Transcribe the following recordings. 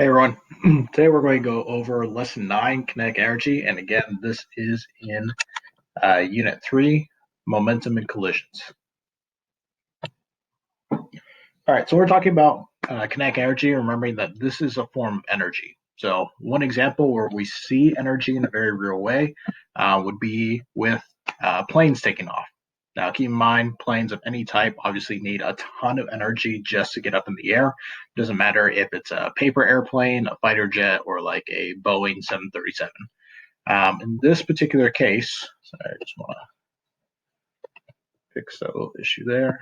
Hey everyone, today we're going to go over lesson 9, kinetic energy, and again, this is in unit 3, momentum and collisions. All right, so we're talking about kinetic energy, remembering that this is a form of energy. So one example where we see energy in a very real way would be with planes taking off. Now, keep in mind, planes of any type obviously need a ton of energy just to get up in the air. It doesn't matter if it's a paper airplane, a fighter jet, or like a Boeing 737. In this particular case, sorry, I just want to fix that little issue there.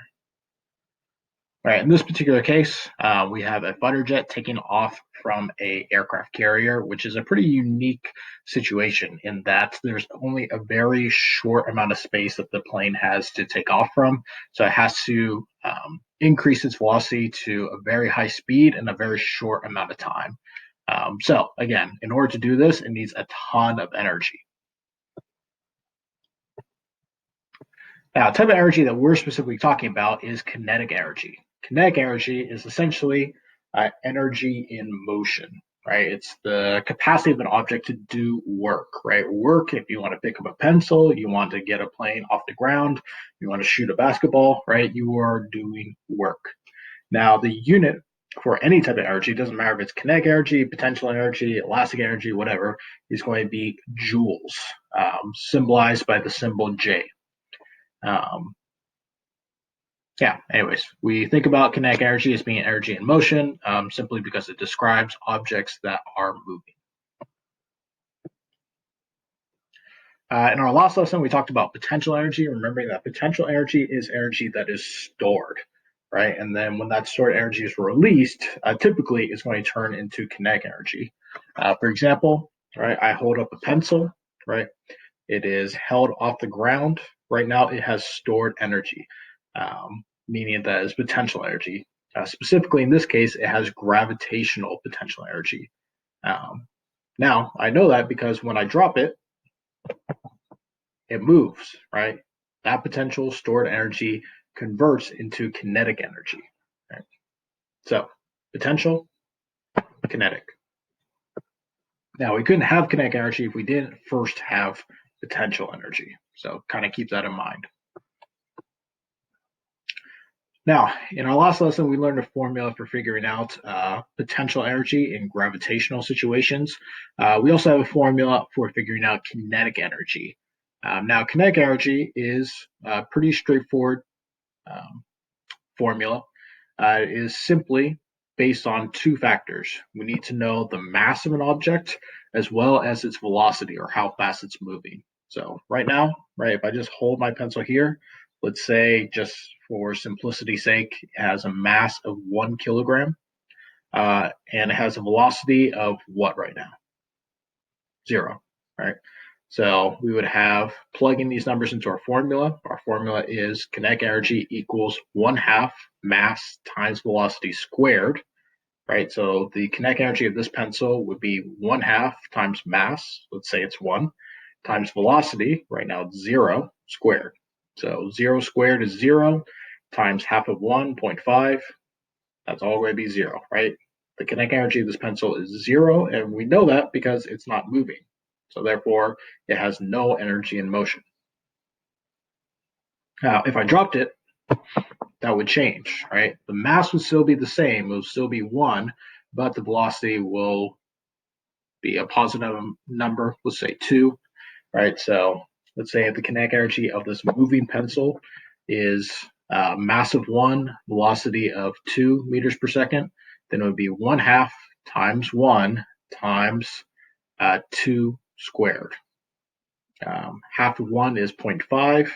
All right, in this particular case, we have a fighter jet taking off from a aircraft carrier, which is a pretty unique situation in that there's only a very short amount of space that the plane has to take off from. So it has to increase its velocity to a very high speed in a very short amount of time. So again, in order to do this, it needs a ton of energy. Now, the type of energy that we're specifically talking about is kinetic energy. Kinetic energy is essentially energy in motion, right? It's the capacity of an object to do work, right? Work, if you want to pick up a pencil, you want to get a plane off the ground, you want to shoot a basketball, right? You are doing work. Now, the unit for any type of energy, doesn't matter if it's kinetic energy, potential energy, elastic energy, whatever, is going to be joules, symbolized by the symbol J. Anyways, we think about kinetic energy as being energy in motion simply because it describes objects that are moving. In our last lesson, we talked about potential energy, remembering that potential energy is energy that is stored, right? And then when that stored energy is released, typically it's going to turn into kinetic energy. For example, right, I hold up a pencil, right? It is held off the ground. Right now, it has stored energy. Meaning that is potential energy. Specifically, in this case, it has gravitational potential energy. Now, I know that because when I drop it, it moves, right? That potential stored energy converts into kinetic energy. Right? So, potential, kinetic. Now, we couldn't have kinetic energy if we didn't first have potential energy. So, kind of keep that in mind. Now, in our last lesson, we learned a formula for figuring out potential energy in gravitational situations. We also have a formula for figuring out kinetic energy. Now, kinetic energy is a pretty straightforward formula. It is simply based on two factors. We need to know the mass of an object as well as its velocity or how fast it's moving. So right now, right, if I just hold my pencil here, let's say just for simplicity's sake, it has a mass of 1 kilogram and it has a velocity of what right now? 0, right? So we would have plugging these numbers into our formula. Our formula is kinetic energy equals 1/2 mass times velocity squared, right? So the kinetic energy of this pencil would be 1/2 times mass, let's say it's 1, times velocity, right now it's 0, squared. So 0 squared is 0, times half of 1, 0.5, that's all going to be 0, right? The kinetic energy of this pencil is 0, and we know that because it's not moving. So therefore, it has no energy in motion. Now, if I dropped it, that would change, right? The mass would still be the same. It will still be 1, but the velocity will be a positive number, let's say 2, right? So let's say the kinetic energy of this moving pencil is mass of 1, velocity of 2 meters per second, then it would be 1/2 times 1 times 2 squared. Half of 1 is 0.5,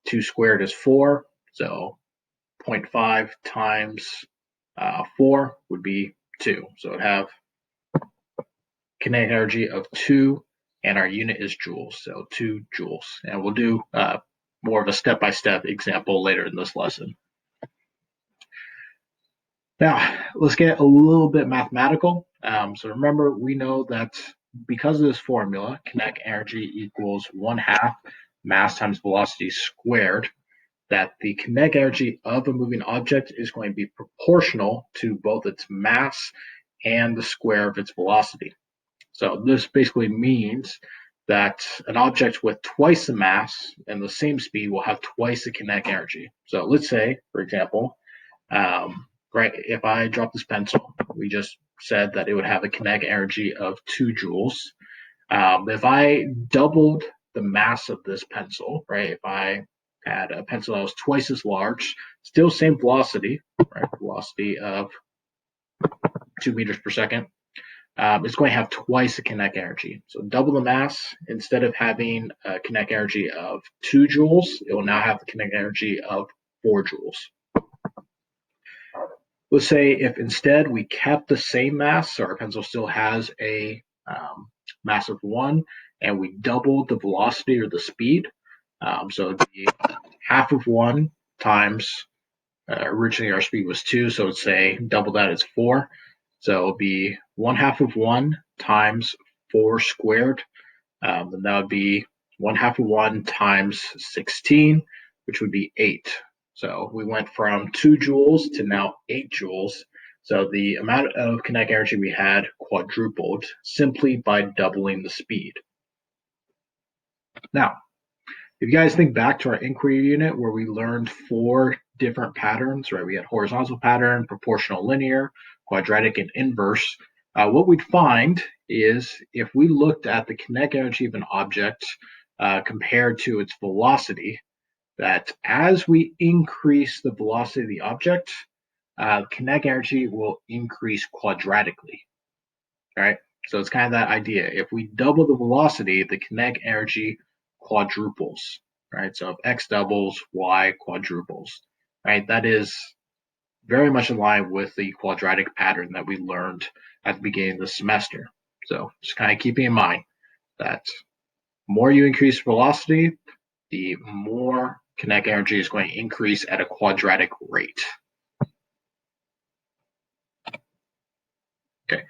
2 squared is 4, so 0.5 times 4 would be 2. So it would have kinetic energy of 2, and our unit is joules, so 2 joules. And we'll do more of a step-by-step example later in this lesson. Now, let's get a little bit mathematical. So remember, we know that because of this formula, kinetic energy equals 1/2 mass times velocity squared, that the kinetic energy of a moving object is going to be proportional to both its mass and the square of its velocity. So this basically means that an object with twice the mass and the same speed will have twice the kinetic energy. So let's say, for example, right, if I drop this pencil, we just said that it would have a kinetic energy of 2 joules. If I doubled the mass of this pencil, right, if I had a pencil that was twice as large, still same velocity, right, velocity of 2 meters per second, it's going to have twice the kinetic energy. So double the mass, instead of having a kinetic energy of 2 joules, it will now have the kinetic energy of 4 joules. Let's say if instead we kept the same mass, so our pencil still has a mass of 1, and we doubled the velocity or the speed. So it'd be half of 1 times, originally our speed was 2, so let's say double that is 4. So it'll be 1/2 of 1 times 4 squared. Then that would be 1/2 of 1 times 16, which would be 8. So we went from 2 joules to now 8 joules. So the amount of kinetic energy we had quadrupled simply by doubling the speed. Now, if you guys think back to our inquiry unit where we learned 4 different patterns, right? We had horizontal pattern, proportional linear, quadratic, and inverse. What we'd find is if we looked at the kinetic energy of an object compared to its velocity, that as we increase the velocity of the object, kinetic energy will increase quadratically, right? So it's kind of that idea. If we double the velocity, the kinetic energy quadruples, right? So if x doubles, y quadruples, right? That is very much in line with the quadratic pattern that we learned at the beginning of the semester. So just kind of keeping in mind that the more you increase velocity, the more kinetic energy is going to increase at a quadratic rate. Okay.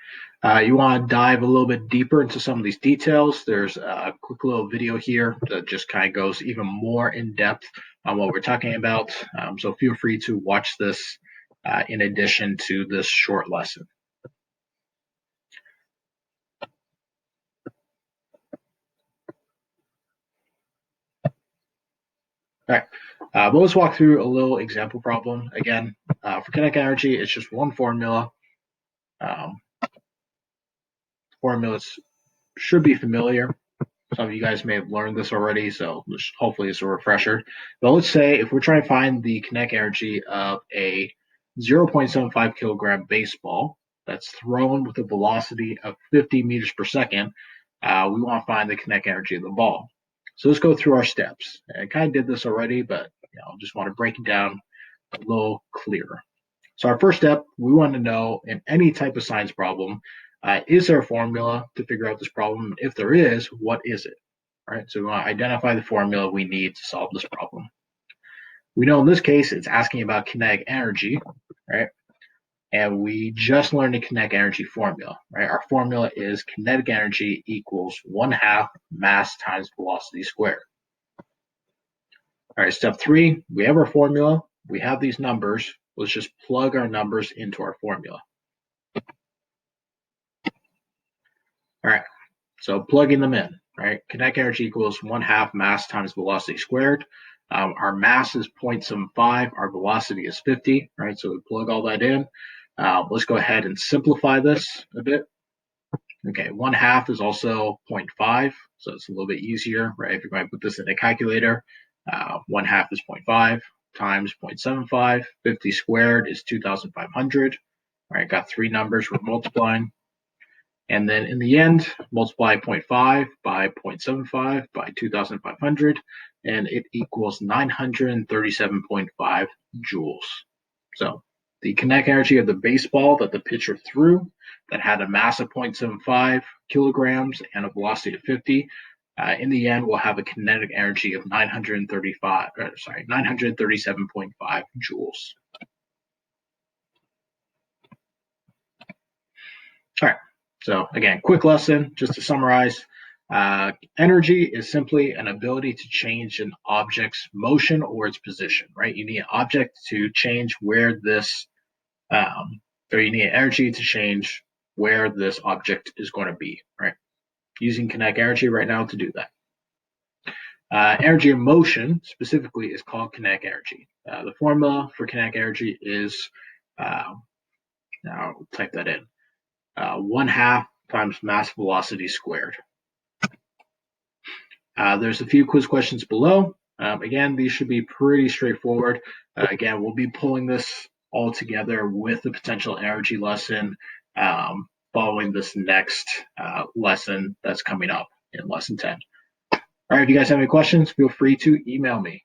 You want to dive a little bit deeper into some of these details. There's a quick little video here that just kind of goes even more in depth on what we're talking about. So feel free to watch this in addition to this short lesson. All right, but let's walk through a little example problem. Again, for kinetic energy, it's just one formula. Formulas should be familiar. Some of you guys may have learned this already, so hopefully it's a refresher. But let's say if we're trying to find the kinetic energy of a 0.75 kilogram baseball that's thrown with a velocity of 50 meters per second, we want to find the kinetic energy of the ball. So let's go through our steps. I kind of did this already, but just want to break it down a little clearer. So our first step, we want to know in any type of science problem, is there a formula to figure out this problem? If there is, what is it? All right, so we want to identify the formula we need to solve this problem. We know in this case, it's asking about kinetic energy, right? And we just learned the kinetic energy formula, right? Our formula is kinetic energy equals 1/2 mass times velocity squared. All right, step 3, we have our formula. We have these numbers. Let's just plug our numbers into our formula. All right, so plugging them in, right? Kinetic energy equals 1/2 mass times velocity squared. Our mass is 0.75, our velocity is 50, right? So we plug all that in. Let's go ahead and simplify this a bit. Okay, 1/2 is also 0.5, so it's a little bit easier, right? If you're going to put this in a calculator, 1/2 is 0.5 times 0.75, 50 squared is 2,500. All right, got 3 numbers we're multiplying. And then in the end, multiply 0.5 by 0.75 by 2,500, and it equals 937.5 joules. So the kinetic energy of the baseball that the pitcher threw that had a mass of 0.75 kilograms and a velocity of 50, in the end, will have a kinetic energy of 937.5 joules. All right. So again, quick lesson, just to summarize, energy is simply an ability to change an object's motion or its position, right? You need an object to change where this, or you need energy to change where this object is going to be, right? Using kinetic energy right now to do that. Energy in motion specifically is called kinetic energy. The formula for kinetic energy is, now I'll type that in, 1/2 times mass velocity squared. There's a few quiz questions below. Again, these should be pretty straightforward. Again, we'll be pulling this all together with the potential energy lesson following this next lesson that's coming up in lesson 10. All right, if you guys have any questions, feel free to email me.